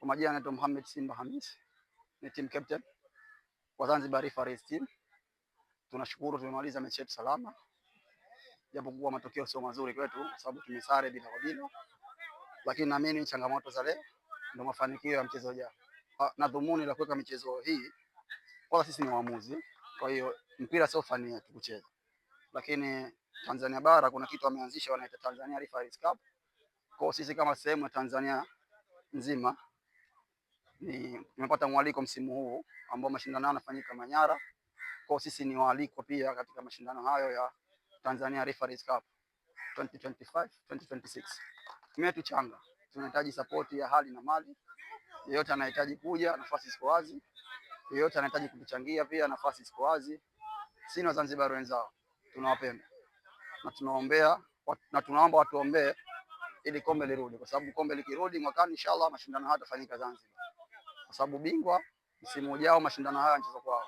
Kwa majina anaitwa Mohamed Simba Hamis, ni team captain wa Zanzibar Referees team. Tunashukuru tumemaliza mechi yetu salama, japokuwa matokeo sio mazuri kwetu kwa sababu tumesare bila bila, lakini naamini changamoto za leo ndio mafanikio ya mchezo ujao. Na dhumuni la kuweka michezo hii, kwa sisi ni waamuzi, kwa hiyo mpira sio fani yetu kucheza, lakini Tanzania bara kuna kitu wameanzisha wanaita Tanzania Referees Cup. Kwa sisi kama sehemu ya Tanzania nzima tumepata mwaliko msimu huu ambao mashindano yanafanyika Manyara. Kwa sisi ni waalikwa pia katika mashindano hayo ya Tanzania Referees Cup 2025-2026. Tumetu changa, tunahitaji support ya hali na mali. Yeyote anahitaji kuja, nafasi ziko wazi. Yeyote anahitaji kutuchangia pia, nafasi ziko wazi. Sisi ni Wazanzibari wenzao, tunawapenda na tunaombea na tunaomba watuombee ili kombe lirudi, kwa sababu kombe likirudi mwakani inshallah mashindano haya yatafanyika Zanzibar, kwa sababu bingwa msimu ujao mashindano haya yanachezwa kwao.